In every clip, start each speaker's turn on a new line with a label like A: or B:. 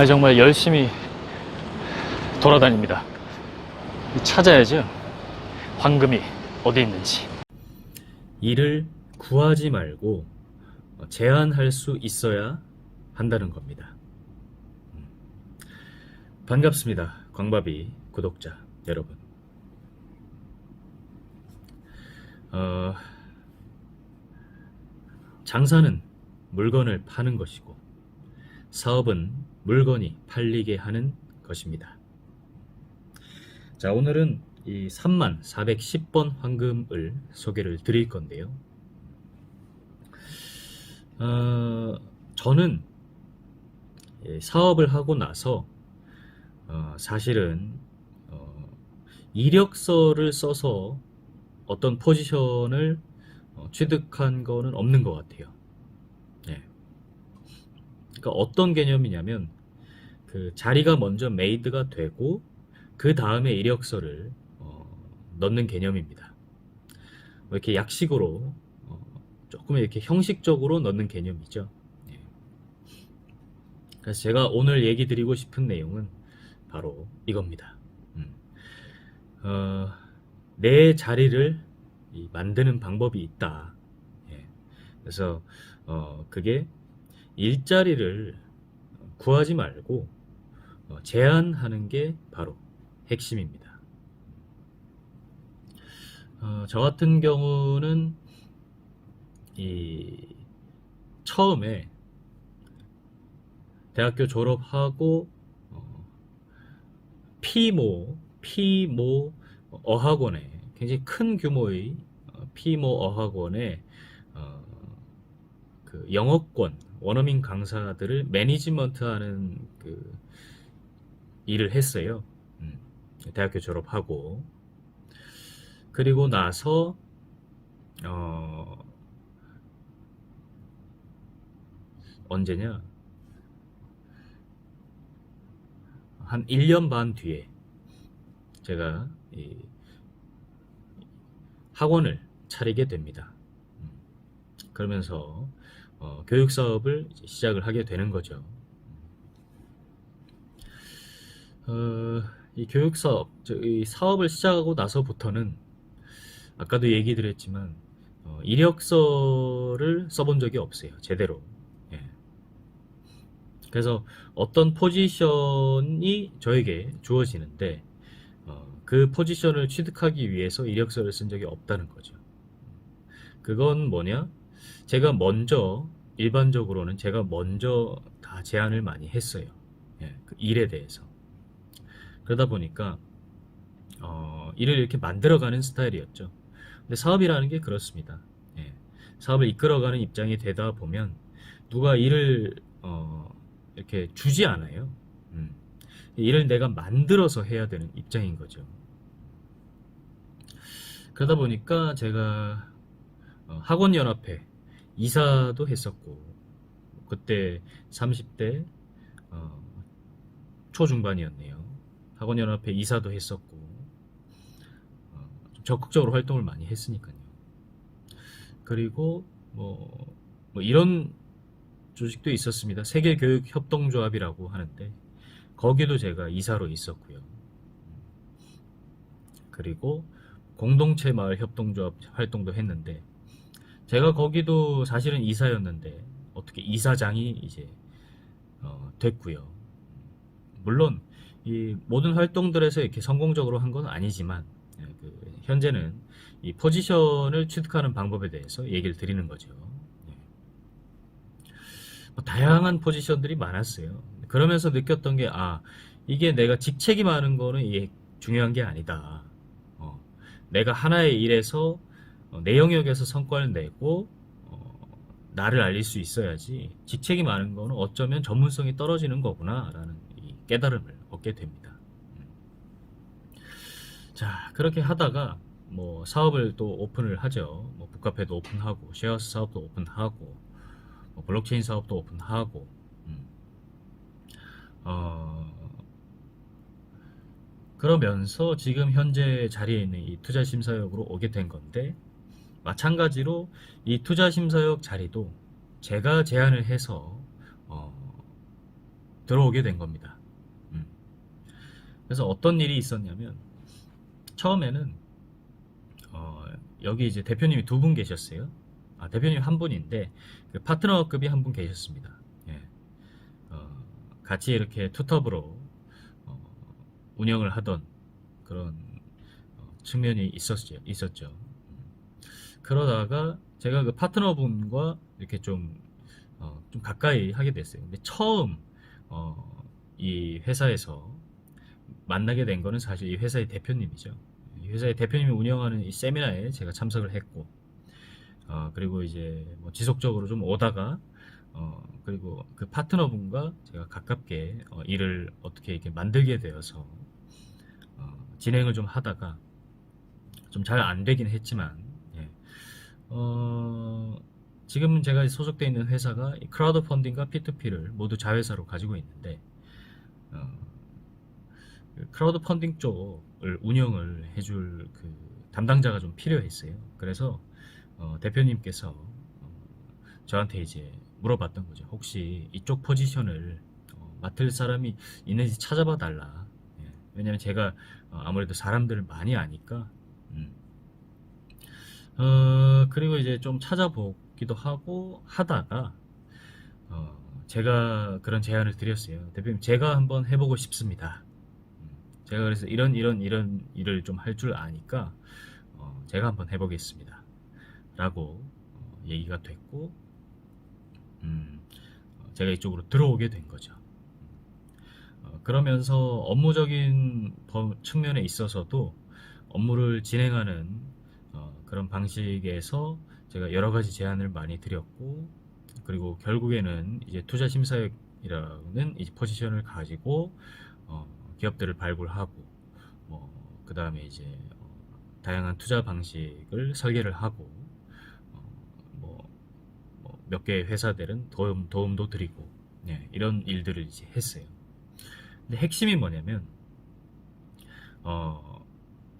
A: 정말 열심히 돌아다닙니다. 찾아야죠. 황금이 어디 있는지.
B: 일을 구하지 말고 제안할 수 있어야 한다는 겁니다. 반갑습니다. 광바비 구독자 여러분. 장사는 물건을 파는 것이고 사업은 물건이 팔리게 하는 것입니다. 자, 오늘은 이 3410번 황금을 소개를 드릴 건데요. 저는 사업을 하고 나서 사실은 이력서를 써서 어떤 포지션을 취득한 거는 없는 것 같아요. 네. 그러니까 어떤 개념이냐면 그 자리가 먼저 메이드가 되고 그 다음에 이력서를 넣는 개념입니다. 뭐 이렇게 약식으로 조금 이렇게 형식적으로 넣는 개념이죠. 네. 그래서 제가 오늘 얘기 드리고 싶은 내용은 바로 이겁니다. 내 자리를 만드는 방법이 있다. 예. 그래서 그게 일자리를 구하지 말고 제안하는 게 바로 핵심입니다. 저 같은 경우는 처음에 대학교 졸업하고 피모 어학원에 굉장히 큰 규모의 피모 어학원에 그 영어권 원어민 강사들을 매니지먼트하는 그 일을 했어요. 대학교 졸업하고 그리고 나서 언제냐 한 1년 반 뒤에 제가 이 학원을 차리게 됩니다. 그러면서 교육 사업을 시작을 하게 되는 거죠. 이 교육 사업, 이 사업을 시작하고 나서부터는 아까도 얘기 드렸지만 이력서를 써본 적이 없어요. 제대로. 예. 그래서 어떤 포지션이 저에게 주어지는데 그 포지션을 취득하기 위해서 이력서를 쓴 적이 없다는 거죠. 그건 뭐냐? 일반적으로는 제가 먼저 다 제안을 많이 했어요. 예, 그 일에 대해서. 그러다 보니까 일을 이렇게 만들어가는 스타일이었죠. 근데 사업이라는 게 그렇습니다. 예, 사업을 이끌어가는 입장이 되다 보면 누가 일을 이렇게 주지 않아요. 일을 내가 만들어서 해야 되는 입장인 거죠. 그러다 보니까 제가 학원연합회 이사도 했었고 그때 30대 초중반이었네요. 학원연합회 이사도 했었고 좀 적극적으로 활동을 많이 했으니까요. 그리고 뭐 이런 조직도 있었습니다. 세계교육협동조합이라고 하는데 거기도 제가 이사로 있었고요. 그리고 공동체 마을 협동조합 활동도 했는데 제가 거기도 사실은 이사였는데 어떻게 이사장이 이제 됐고요. 물론 이 모든 활동들에서 이렇게 성공적으로 한 건 아니지만 현재는 이 포지션을 취득하는 방법에 대해서 얘기를 드리는 거죠. 다양한 포지션들이 많았어요. 그러면서 느꼈던 게 이게 내가 직책이 많은 거는 이게 중요한 게 아니다. 내가 하나의 일에서 내 영역에서 성과를 내고 나를 알릴 수 있어야지 직책이 많은 거는 어쩌면 전문성이 떨어지는 거구나 라는 이 깨달음을 얻게 됩니다. 자, 그렇게 하다가 뭐 사업을 또 오픈을 하죠. 뭐 북카페도 오픈하고 쉐어하우스 사업도 오픈하고 뭐 블록체인 사업도 오픈하고 그러면서 지금 현재 자리에 있는 이 투자심사역으로 오게 된 건데 마찬가지로 이 투자심사역 자리도 제가 제안을 해서 들어오게 된 겁니다. 그래서 어떤 일이 있었냐면 처음에는 여기 이제 대표님이 두 분 계셨어요. 대표님 한 분인데 그 파트너급이 한 분 계셨습니다. 예. 같이 이렇게 투톱으로 운영을 하던 그런 측면이 있었죠. 그러다가 제가 그 파트너분과 이렇게 좀 가까이 하게 됐어요. 근데 처음 이 회사에서 만나게 된 거는 사실 이 회사의 대표님이죠. 이 회사의 대표님이 운영하는 이 세미나에 제가 참석을 했고, 그리고 이제 뭐 지속적으로 좀 오다가, 그리고 그 파트너분과 제가 가깝게 일을 어떻게 이렇게 만들게 되어서 진행을 좀 하다가 좀 잘 안 되긴 했지만, 예. 지금 제가 소속되어 있는 회사가 이 크라우드 펀딩과 P2P를 모두 자회사로 가지고 있는데, 크라우드 펀딩 쪽을 운영을 해줄 그 담당자가 좀 필요했어요. 그래서 대표님께서 저한테 이제 물어봤던 거죠. 혹시 이쪽 포지션을 맡을 사람이 있는지 찾아봐 달라. 예. 왜냐면 제가 아무래도 사람들을 많이 아니까. 그리고 이제 좀 찾아보기도 하고 하다가 제가 그런 제안을 드렸어요. 대표님, 제가 한번 해보고 싶습니다. 제가 그래서 이런 일을 좀 할 줄 아니까 제가 한번 해보겠습니다. 라고 얘기가 됐고, 제가 이쪽으로 들어오게 된 거죠. 그러면서 업무적인 측면에 있어서도 업무를 진행하는 그런 방식에서 제가 여러 가지 제안을 많이 드렸고, 그리고 결국에는 이제 투자심사역이라는 이제 포지션을 가지고 기업들을 발굴하고, 그 다음에 이제 다양한 투자 방식을 설계를 하고, 몇 개의 회사들은 도움도 드리고, 네, 이런 일들을 이제 했어요. 근데 핵심이 뭐냐면,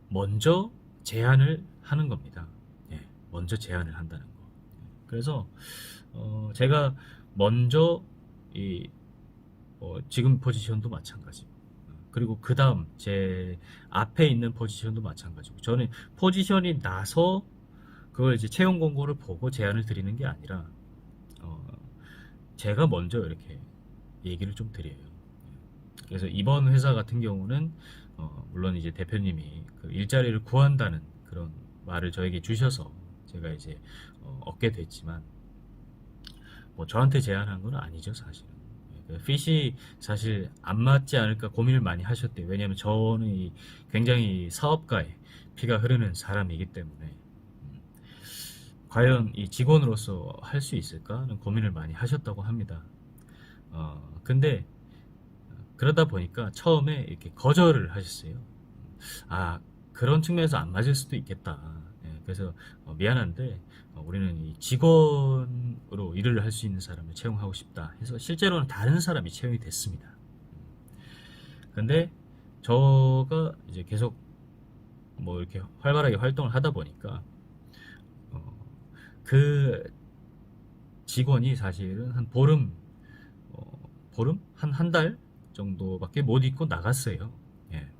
B: 먼저 제안을 하는 겁니다. 예, 먼저 제안을 한다는 거. 그래서 제가 먼저 지금 포지션도 마찬가지고, 그리고 그 다음 제 앞에 있는 포지션도 마찬가지고, 저는 포지션이 나서 그걸 이제 채용 공고를 보고 제안을 드리는 게 아니라 제가 먼저 이렇게 얘기를 좀 드려요. 그래서 이번 회사 같은 경우는 물론 이제 대표님이 그 일자리를 구한다는 그런 말을 저에게 주셔서 제가 이제 얻게 됐지만, 뭐 저한테 제안한 건 아니죠, 사실은. 핏이 사실 안 맞지 않을까 고민을 많이 하셨대요. 왜냐하면 저는 굉장히 사업가의 피가 흐르는 사람이기 때문에 과연 이 직원으로서 할 수 있을까 하는 고민을 많이 하셨다고 합니다. 근데 그러다 보니까 처음에 이렇게 거절을 하셨어요. 그런 측면에서 안 맞을 수도 있겠다. 예, 그래서 미안한데 우리는 이 직원으로 일을 할 수 있는 사람을 채용하고 싶다 해서 실제로는 다른 사람이 채용이 됐습니다. 근데 저가 이제 계속 뭐 이렇게 활발하게 활동을 하다 보니까 그 직원이 사실은 한 보름 한 달 정도밖에 못 있고 나갔어요. 예.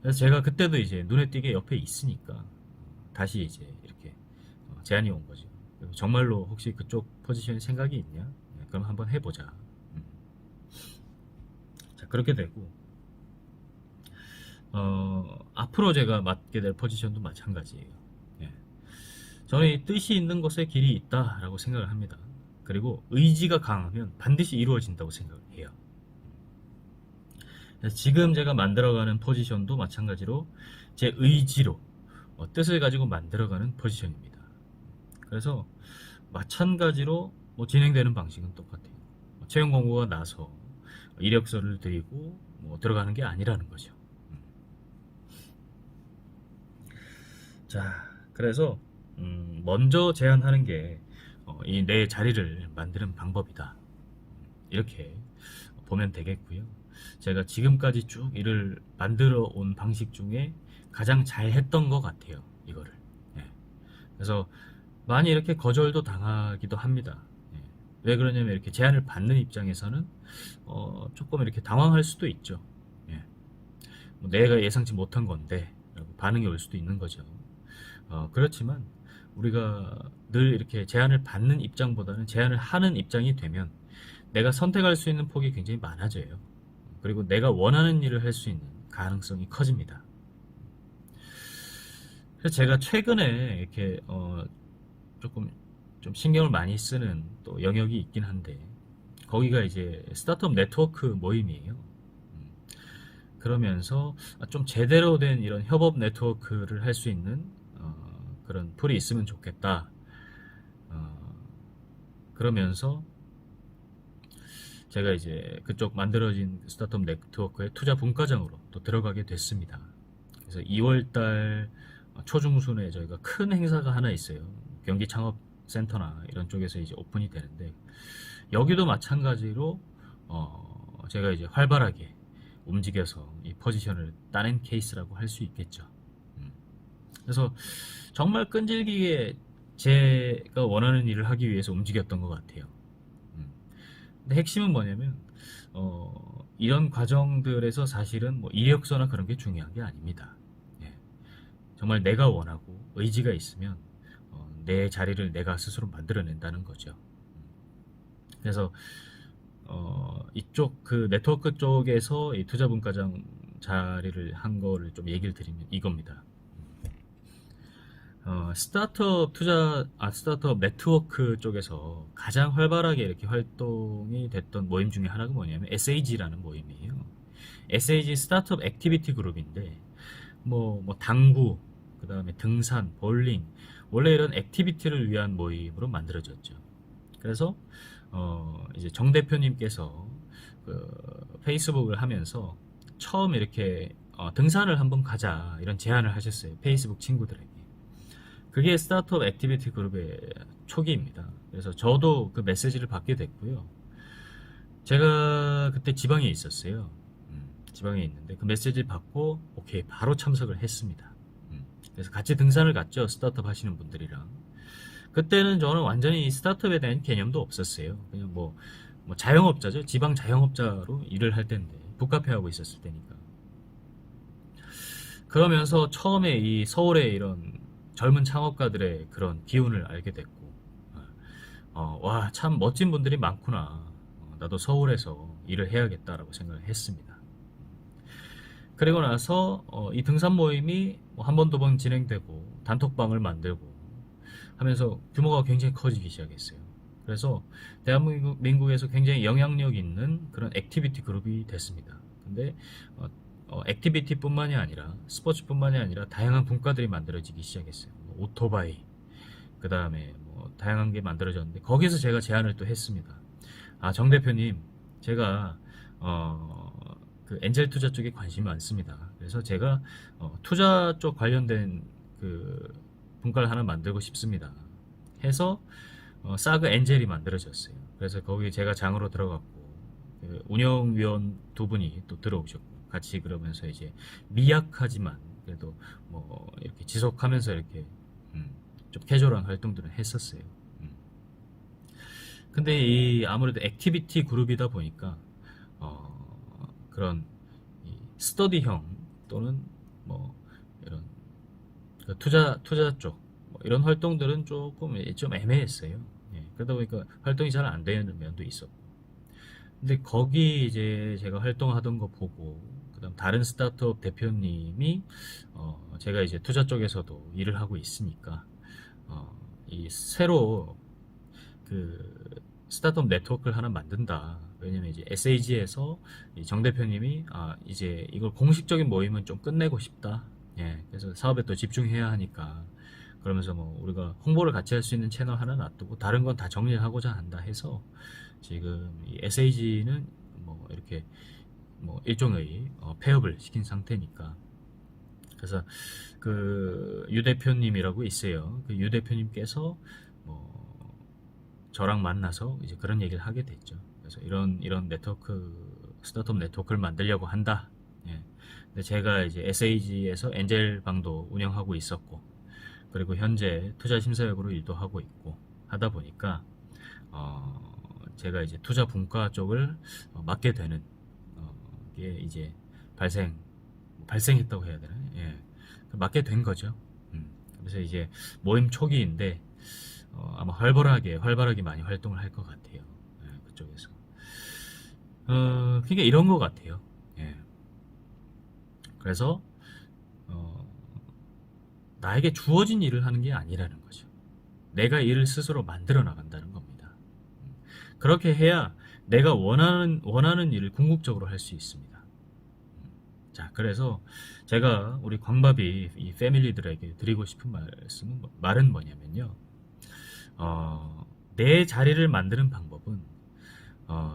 B: 그래서 제가 그때도 이제 눈에 띄게 옆에 있으니까 다시 이제 이렇게 제안이 온 거죠. 정말로 혹시 그쪽 포지션에 생각이 있냐? 네, 그럼 한번 해보자. 자, 그렇게 되고, 앞으로 제가 맡게 될 포지션도 마찬가지예요. 예. 저는 이 뜻이 있는 것에 길이 있다라고 생각을 합니다. 그리고 의지가 강하면 반드시 이루어진다고 생각을 해요. 지금 제가 만들어가는 포지션도 마찬가지로 제 의지로 뜻을 가지고 만들어가는 포지션입니다. 그래서 마찬가지로 진행되는 방식은 똑같아요. 채용 공고가 나서 이력서를 드리고 들어가는 게 아니라는 거죠. 자, 그래서 먼저 제안하는 게 이 내 자리를 만드는 방법이다. 이렇게 보면 되겠고요. 제가 지금까지 쭉 일을 만들어 온 방식 중에 가장 잘 했던 것 같아요, 이거를. 예. 그래서 많이 이렇게 거절도 당하기도 합니다. 예. 왜 그러냐면 이렇게 제안을 받는 입장에서는 조금 이렇게 당황할 수도 있죠. 예. 뭐 내가 예상치 못한 건데 라고 반응이 올 수도 있는 거죠. 그렇지만 우리가 늘 이렇게 제안을 받는 입장보다는 제안을 하는 입장이 되면 내가 선택할 수 있는 폭이 굉장히 많아져요. 그리고 내가 원하는 일을 할 수 있는 가능성이 커집니다. 그래서 제가 최근에 이렇게 조금 좀 신경을 많이 쓰는 또 영역이 있긴 한데, 거기가 이제 스타트업 네트워크 모임이에요. 그러면서 좀 제대로 된 이런 협업 네트워크를 할 수 있는 그런 풀이 있으면 좋겠다. 그러면서 제가 이제 그쪽 만들어진 스타트업 네트워크의 투자 분과장으로 또 들어가게 됐습니다. 그래서 2월달 초중순에 저희가 큰 행사가 하나 있어요. 경기 창업센터나 이런 쪽에서 이제 오픈이 되는데, 여기도 마찬가지로 제가 이제 활발하게 움직여서 이 포지션을 따낸 케이스라고 할 수 있겠죠. 그래서 정말 끈질기게 제가 원하는 일을 하기 위해서 움직였던 것 같아요. 근데 핵심은 뭐냐면 이런 과정들에서 사실은 뭐 이력서나 그런 게 중요한 게 아닙니다. 예. 정말 내가 원하고 의지가 있으면 내 자리를 내가 스스로 만들어낸다는 거죠. 그래서 이쪽 그 네트워크 쪽에서 이 투자분과장 자리를 한 거를 좀 얘기를 드리면 이겁니다. 스타트업 네트워크 쪽에서 가장 활발하게 이렇게 활동이 됐던 모임 중에 하나가 뭐냐면 SAG라는 모임이에요. SAG 스타트업 액티비티 그룹인데, 뭐 당구, 그 다음에 등산, 볼링, 원래 이런 액티비티를 위한 모임으로 만들어졌죠. 그래서 이제 정 대표님께서 그 페이스북을 하면서 처음 이렇게 등산을 한번 가자 이런 제안을 하셨어요. 페이스북 친구들에게. 그게 스타트업 액티비티 그룹의 초기입니다. 그래서 저도 그 메시지를 받게 됐고요. 제가 그때 지방에 있었어요. 지방에 있는데 그 메시지를 받고 오케이 바로 참석을 했습니다. 그래서 같이 등산을 갔죠. 스타트업 하시는 분들이랑. 그때는 저는 완전히 이 스타트업에 대한 개념도 없었어요. 그냥 뭐 자영업자죠. 지방 자영업자로 일을 할 때인데, 북카페 하고 있었을 때니까. 그러면서 처음에 이 서울의 이런 젊은 창업가들의 그런 기운을 알게 됐고, 와, 참 멋진 분들이 많구나. 나도 서울에서 일을 해야겠다라고 생각을 했습니다. 그리고 나서 이 등산 모임이 한 번, 두 번 진행되고 단톡방을 만들고 하면서 규모가 굉장히 커지기 시작했어요. 그래서 대한민국에서 굉장히 영향력 있는 그런 액티비티 그룹이 됐습니다. 근데 액티비티뿐만이 아니라 스포츠뿐만이 아니라 다양한 분과들이 만들어지기 시작했어요. 오토바이, 그 다음에 뭐 다양한 게 만들어졌는데, 거기서 제가 제안을 또 했습니다. 정 대표님, 제가 그 엔젤 투자 쪽에 관심이 많습니다. 그래서 제가 투자 쪽 관련된 그 분과를 하나 만들고 싶습니다. 해서 사그 엔젤이 만들어졌어요. 그래서 거기 제가 장으로 들어갔고, 그 운영위원 두 분이 또 들어오셨고, 같이 그러면서 이제 미약하지만 그래도 뭐 이렇게 지속하면서 이렇게 좀 캐주얼한 활동들을 했었어요. 근데 이 아무래도 액티비티 그룹이다 보니까 그런 이 스터디형 또는 뭐 이런 그 투자 쪽 뭐 이런 활동들은 조금 좀 애매했어요. 예, 그러다 보니까 활동이 잘 안 되는 면도 있었고. 근데 거기 이제 제가 활동하던 거 보고, 그다음 다른 스타트업 대표님이 제가 이제 투자 쪽에서도 일을 하고 있으니까 이 새로 그 스타트업 네트워크를 하나 만든다. 왜냐면 이제 SAG에서 정 대표님이 이제 이걸 공식적인 모임은 좀 끝내고 싶다. 예, 그래서 사업에 또 집중해야 하니까, 그러면서 뭐 우리가 홍보를 같이 할 수 있는 채널 하나 놔두고 다른 건 다 정리하고자 한다 해서 지금 이 SAG는 뭐 이렇게 뭐 일종의 폐업을 시킨 상태니까. 그래서 그 유 대표님이라고 있어요. 그 유 대표님께서 저랑 만나서 이제 그런 얘기를 하게 됐죠. 그래서 이런 네트워크, 스타트업 네트워크를 만들려고 한다. 예. 근데 제가 이제 SAG에서 엔젤 방도 운영하고 있었고, 그리고 현재 투자 심사역으로 일도 하고 있고 하다 보니까 제가 이제 투자 분과 쪽을 맡게 되는 게 이제 발생했다고 해야 되나? 예, 맡게 된 거죠. 그래서 이제 모임 초기인데 아마 활발하게 많이 활동을 할 것 같아요. 예, 그쪽에서. 그러니까 이런 것 같아요. 예. 그래서 나에게 주어진 일을 하는 게 아니라는 거죠. 내가 일을 스스로 만들어 나간다는 겁니다. 그렇게 해야 내가 원하는 일을 궁극적으로 할 수 있습니다. 자, 그래서 제가 우리 광밥이 이 패밀리들에게 드리고 싶은 말은 뭐냐면요. 내 자리를 만드는 방법은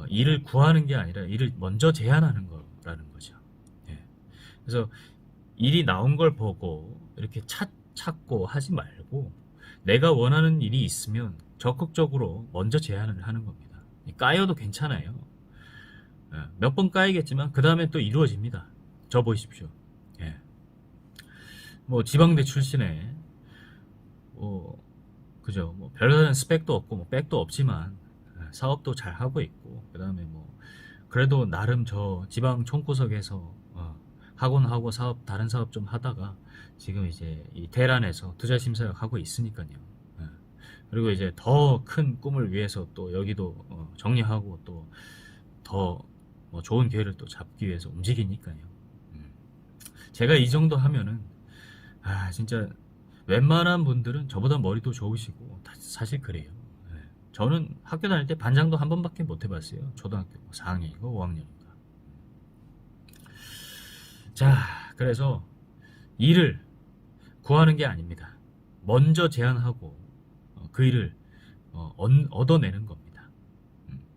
B: 일을 구하는 게 아니라 일을 먼저 제안하는 거라는 거죠. 예. 그래서 일이 나온 걸 보고 이렇게 찾고 하지 말고 내가 원하는 일이 있으면 적극적으로 먼저 제안을 하는 겁니다. 까여도 괜찮아요. 몇 번 까이겠지만 그 다음에 또 이루어집니다. 저 보십시오. 예. 뭐 지방대 출신에 그죠. 뭐 별다른 스펙도 없고 뭐 백도 없지만 사업도 잘 하고 있고 그다음에 뭐 그래도 나름 저 지방 총구석에서 학원하고 다른 사업 좀 하다가 지금 이제 이 대란에서 투자 심사역 하고 있으니까요. 그리고 이제 더 큰 꿈을 위해서 또 여기도 정리하고 또 더 좋은 기회를 또 잡기 위해서 움직이니까요. 제가 이 정도 하면은 진짜 웬만한 분들은 저보다 머리도 좋으시고 사실 그래요. 저는 학교 다닐 때 반장도 한 번밖에 못 해봤어요. 초등학교 4학년인가 5학년인가. 자, 그래서 일을 구하는 게 아닙니다. 먼저 제안하고 그 일을 얻어내는 겁니다.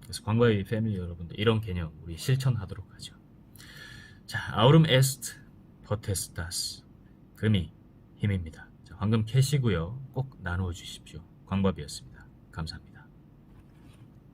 B: 그래서 광고의 패밀리 여러분들 이런 개념 우리 실천하도록 하죠. 자, 아우름 에스트 포테스타스 금이 힘입니다. 자, 황금 캐시고요. 꼭 나누어 주십시오. 광밥이었습니다. 감사합니다.